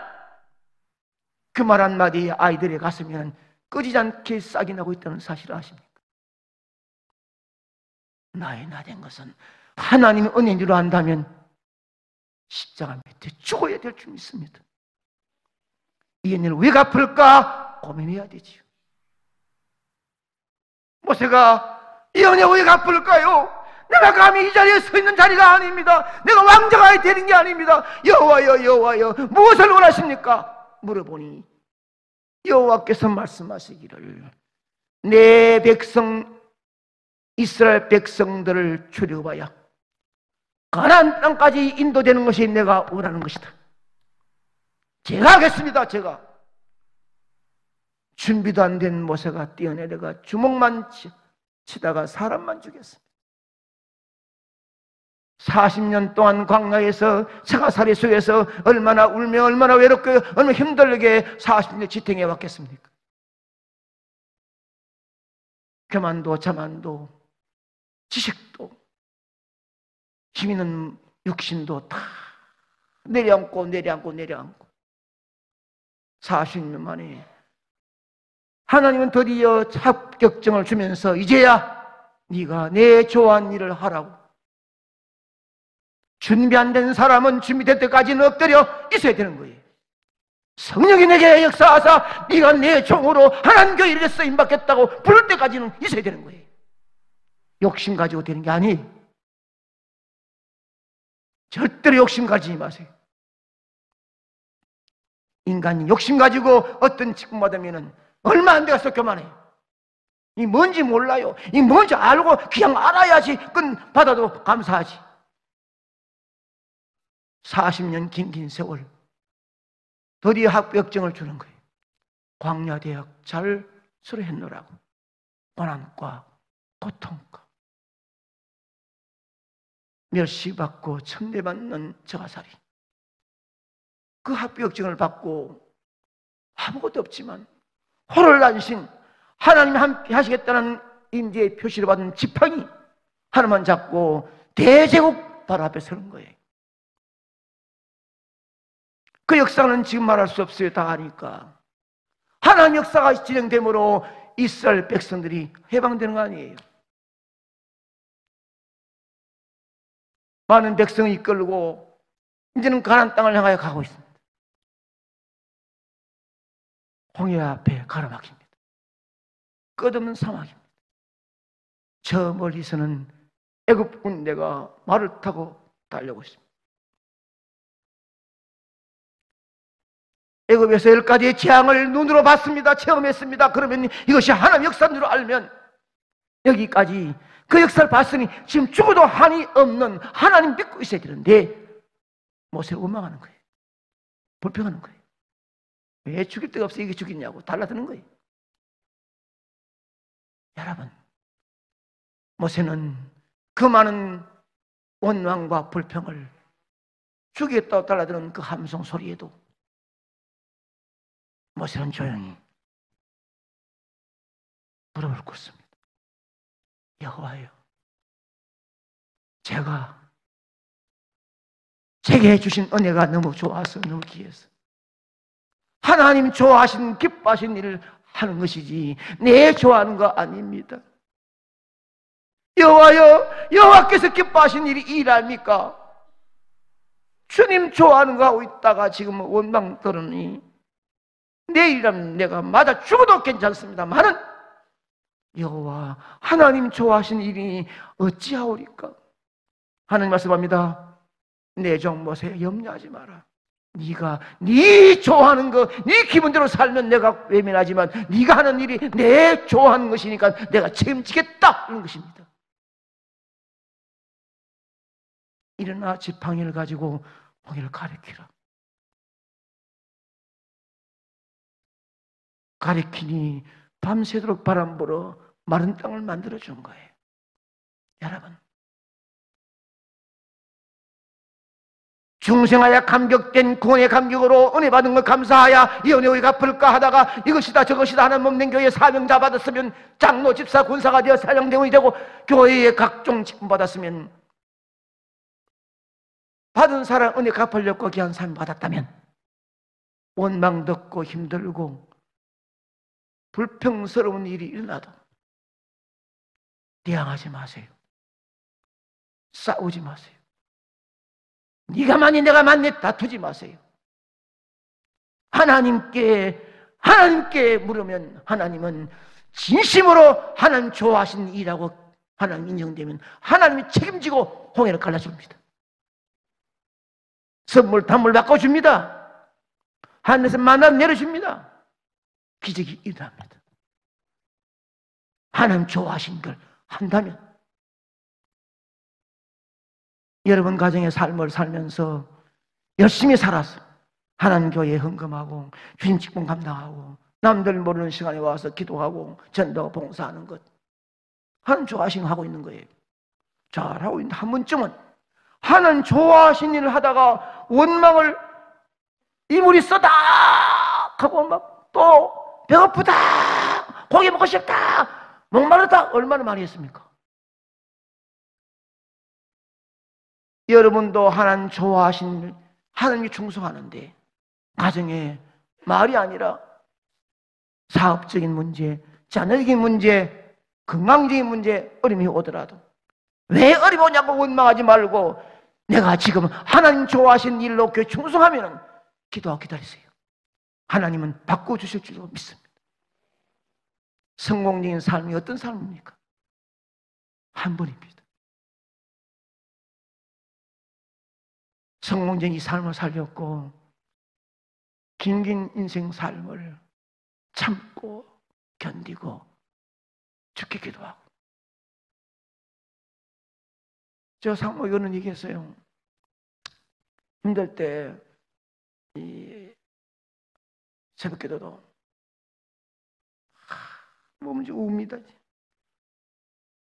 그 말 한마디 아이들의 가슴에는 꺼지지 않게 싹이 나고 있다는 사실을 아십니까? 나의 나된 것은 하나님의 은혜인 줄 안다면 십자가 밑에 죽어야 될 줄 믿습니다. 이 은혜를 왜 갚을까 고민해야 되지요. 모세가 이 은혜 왜 갚을까요? 내가 감히 이 자리에 서 있는 자리가 아닙니다. 내가 왕자가 되는 게 아닙니다. 여호와여 여호와여 무엇을 원하십니까? 물어보니 여호와께서 말씀하시기를 내 백성 이스라엘 백성들을 출애굽하여 가나안 땅까지 인도되는 것이 내가 원하는 것이다. 제가 하겠습니다. 제가. 준비도 안 된 모세가 뛰어내려가 주먹만 치다가 사람만 죽였습니다. 40년 동안 광야에서 차가살이 속에서 얼마나 울며 얼마나 외롭게 얼마나 힘들게 40년 지탱해 왔겠습니까? 교만도 자만도 지식도 힘 있는 육신도 다 내려앉고 40년 만에 하나님은 드디어 합격증을 주면서 이제야 네가 내 좋아하는 일을 하라고. 준비 안 된 사람은 준비될 때까지는 엎드려 있어야 되는 거예요. 성령이 내게 역사하사 네가 내 종으로 하나님 교회 일에 쓰임받겠다고 부를 때까지는 있어야 되는 거예요. 욕심 가지고 되는 게 아니에요. 절대로 욕심 가지지 마세요. 인간이 욕심 가지고 어떤 직분 받으면 얼마 안 되어서 교만해요. 이 뭔지 몰라요. 이 뭔지 알고 그냥 알아야지 끈 받아도 감사하지. 40년 긴 세월 드디어 합격증을 주는 거예요. 광야대학 잘 수료했노라고. 고난과 고통과 멸시받고 천대받는 저가살이 그 합격증을 받고 아무것도 없지만 호롤단신 하나님 함께 하시겠다는 인지의 표시를 받은 지팡이 하나만 잡고 대제국 바로 앞에 서는 거예요. 그 역사는 지금 말할 수 없어요. 다 아니까. 하나님 역사가 진행되므로 이스라엘 백성들이 해방되는 거 아니에요. 많은 백성을 이끌고 이제는 가나안 땅을 향하여 가고 있습니다. 홍해 앞에 가로막힙니다. 끝없는 사막입니다. 저 멀리서는 애굽 군대가 말을 타고 달려오고 있습니다. 애굽에서 10가지의 재앙을 눈으로 봤습니다. 체험했습니다. 그러면 이것이 하나님의 역사인 줄 알면 여기까지 그 역사를 봤으니 지금 죽어도 한이 없는 하나님 믿고 있어야 되는데 모세를 원망하는 거예요. 불평하는 거예요. 왜 죽일 데가 없어 이게 죽이냐고 달라드는 거예요. 여러분, 모세는 그 많은 원망과 불평을 죽이겠다고 달라드는 그 함성 소리에도 모세는 조용히 무릎을 꿇습니다. 여호와여, 제게 해주신 은혜가 너무 좋아서 너무 귀해서 하나님 좋아하신 기뻐하신 일을 하는 것이지 내 좋아하는 거 아닙니다. 여호와여, 여호와께서 기뻐하신 일이 일합니까? 주님 좋아하는 거 하고 있다가 지금 원망 들으니 내일이라면 내가 맞아 죽어도 괜찮습니다만은 여호와 하나님 좋아하신 일이 어찌하오리까? 하나님 말씀합니다. 내 종 모세 염려하지 마라. 네가 네 좋아하는 거, 네 기분대로 살면 내가 외면하지만 네가 하는 일이 내 좋아하는 것이니까 내가 책임지겠다 이런 것입니다. 일어나 지팡이를 가지고 홍해를 가리키라. 가리키니 밤새도록 바람 불어 마른 땅을 만들어준 거예요. 여러분, 중생하여 감격된 구원의 감격으로 은혜 받은 걸 감사하여 이 은혜의 갚을까 하다가 이것이다 저것이다 하는 없는 교회 사명자 받았으면 장로 집사 군사가 되어 사령대원이 되고 교회의 각종 직분 받았으면 받은 사람 은혜 갚으려고 귀한 삶 받았다면 원망 듣고 힘들고 불평스러운 일이 일어나도 대항하지 마세요. 싸우지 마세요. 네가 많이 내가 많이 다투지 마세요. 하나님께 물으면 하나님은 진심으로 하나님 좋아하신 일이라고 하나님 인정되면 하나님이 책임지고 홍해를 갈라줍니다. 선물 단물 바꿔줍니다. 하늘에서 만나 내려줍니다. 기적이 일어납니다. 하나님 좋아하신 걸 한다면 여러분 가정의 삶을 살면서 열심히 살아서 하나님 교회에 헌금하고 주님 직분 감당하고 남들 모르는 시간에 와서 기도하고 전도하고 봉사하는 것 하나님 좋아하시는 거 하고 있는 거예요. 잘하고 있는데 한 번쯤은 하나님 좋아하신 일을 하다가 원망을 이물이 쏟아 하고 막 또 배고프다 고기 먹고 싶다 목마르다 얼마나 많이 했습니까? 여러분도 하나님 좋아하신 하나님이 충성하는데 가정에 말이 아니라 사업적인 문제, 자녀적인 문제, 건강적인 문제 어려움이 오더라도 왜 어려움이 오냐고 원망하지 말고 내가 지금 하나님 좋아하신 일로 교회 충성하면 기도하고 기다리세요. 하나님은 바꿔주실 줄로 믿습니다. 성공적인 삶이 어떤 삶입니까? 한 번입니다. 성공적인 이 삶을 살렸고 긴긴 인생 삶을 참고 견디고 죽게 기도하고 저 상목이 그런 얘기했어요. 힘들 때 이 새벽 기도도 몸이 좀 웁니다.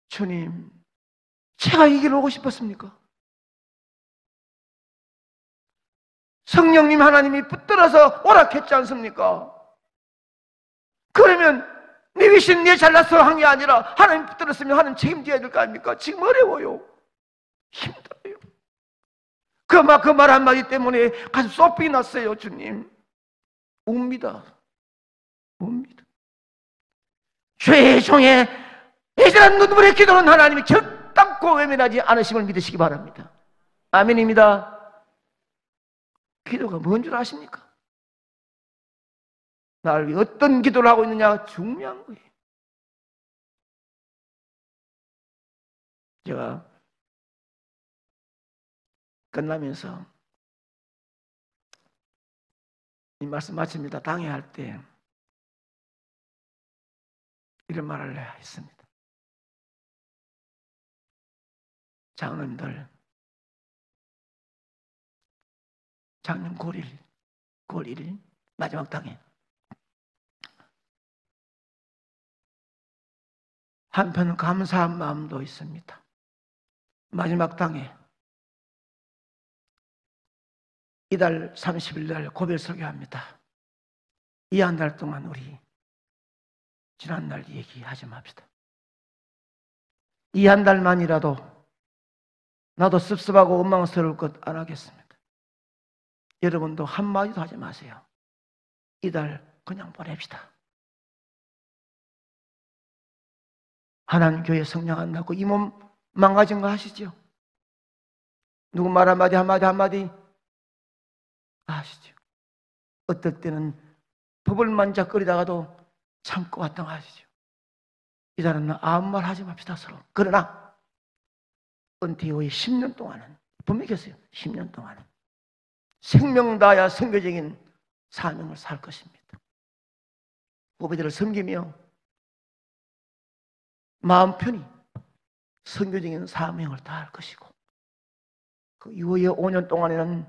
주님, 제가 이 길을 오고 싶었습니까? 성령님 하나님이 붙들어서 오락했지 않습니까? 그러면 내 위신 내 잘나서 한 게 아니라 하나님 붙들었으면 하나님 책임져야 될 거 아닙니까? 지금 어려워요. 힘들어요. 그 말 한마디 때문에 가슴 쏙 났어요. 주님 웁니다. 웁니다. 죄종의 애절한 눈물의 기도는 하나님이 결단코 외면하지 않으심을 믿으시기 바랍니다. 아멘입니다. 기도가 뭔 줄 아십니까? 나를 위해 어떤 기도를 하고 있느냐가 중요한 거예요. 제가 끝나면서 이 말씀 마칩니다. 당회할 때 이런 말을 했습니다. 장로님들 작년 9월 1일 마지막 당회 한편 감사한 마음도 있습니다. 마지막 당회 이달 30일 날 고별 설교합니다. 이 한 달 동안 우리 지난날 얘기하지 맙시다. 이 한 달만이라도 나도 씁쓸하고 원망스러울 것 안 하겠습니다. 여러분도 한마디도 하지 마세요. 이달 그냥 보냅시다. 하나님 교회 성령 안 낳고 이 몸 망가진 거 아시죠? 누구 말 한마디 아시죠? 어떨 때는 법을 만작거리다가도 참고 왔던 거 아시죠? 이달은 아무 말 하지 맙시다 서로. 그러나 은퇴 후에 10년 동안은 분명히 했어요. 10년 동안은 생명 다하여 선교적인 사명을 살 것입니다. 후배들을 섬기며 마음 편히 선교적인 사명을 다할 것이고 그 이후에 5년 동안에는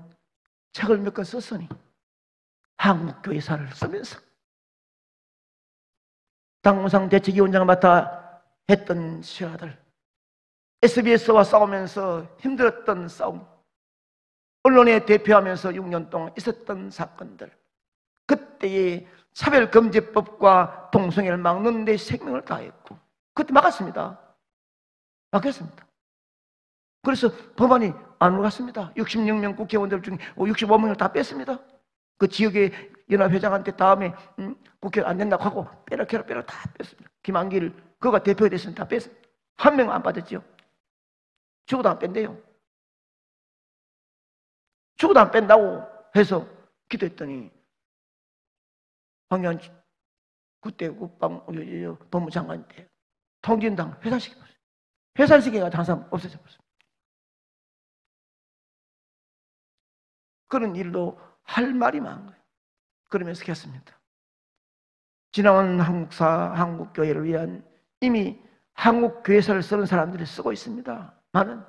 책을 몇 권 썼으니 한국교회사를 쓰면서 당무상 대책위원장을 맡아 했던 시아들, SBS와 싸우면서 힘들었던 싸움, 언론에 대표하면서 6년 동안 있었던 사건들, 그때의 차별금지법과 동성애를 막는 데 생명을 다했고 그때 막았습니다. 막혔습니다. 그래서 법안이 안 올랐습니다. 66명 국회의원들 중에 65명을 다 뺐습니다. 그 지역의 연합회장한테 다음에 국회 안 된다고 하고 빼라 다 뺐습니다. 김한길 그가 대표가 됐으면 다 뺐습니다. 한 명 안 받았죠. 죽어도 안 뺀대요. 죽어도 안 뺀다고 해서 기도했더니 황교안 그때 법무장관 때 통진당 회산시켜버렸어요. 회산시키가 항상 없어져버렸습니다. 그런 일도 할 말이 많은 거예요. 그러면서 했습니다. 지나온 한국교회를 위한 이미 한국교회사를 쓰는 사람들이 쓰고 있습니다. 나는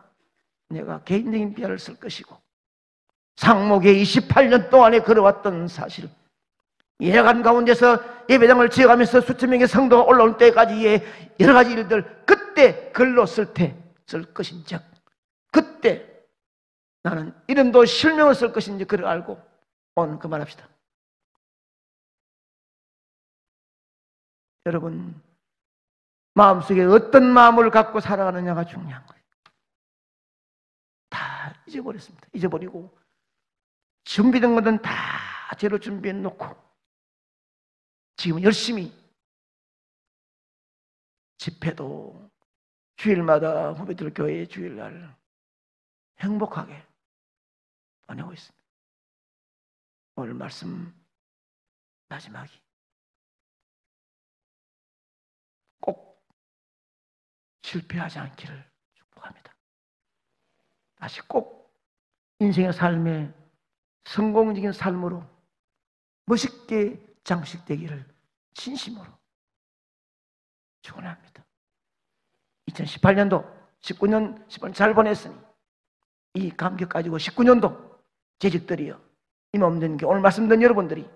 내가 개인적인 비하를 쓸 것이고 상목에 28년 동안에 걸어왔던 사실, 예간 가운데서 예배당을 지어가면서 수천 명의 성도가 올라올 때까지의 여러 가지 일들, 그때 글로 쓸 것인즉 그때 나는 이름도 실명을 쓸 것인지 그를 알고 오늘 그만합시다. 여러분, 마음속에 어떤 마음을 갖고 살아가느냐가 중요한 거예요. 다 잊어버렸습니다. 잊어버리고 준비된 것은 다 재료 준비해 놓고 지금 열심히 집회도 주일마다 후배들 교회 주일날 행복하게 보내고 있습니다. 오늘 말씀 마지막이 꼭 실패하지 않기를 축복합니다. 다시 꼭 인생의 삶에 성공적인 삶으로 멋있게 장식되기를 진심으로 축원합니다. 2018년도 19년 18년 잘 보냈으니 이 감격 가지고 19년도 재직들이여 힘없는 게 오늘 말씀드린 여러분들이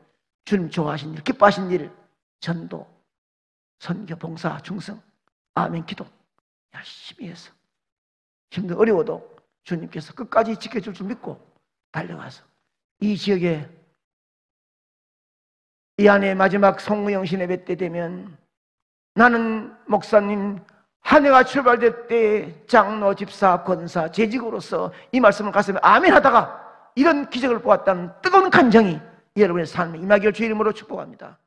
주님 좋아하신 일, 기뻐하신 일, 전도, 선교, 봉사, 중성, 아멘 기도 열심히 해서 힘도 어려워도 주님께서 끝까지 지켜줄 줄 믿고 달려가서 이 지역에 이 안에 마지막 성무영신 예배 때 되면 나는 목사님 한 해가 출발될 때 장로, 집사, 권사, 재직으로서 이 말씀을 가슴에 아멘 하다가 이런 기적을 보았다는 뜨거운 간정이 여러분의 삶에 임하기를 주의 이름으로 축복합니다.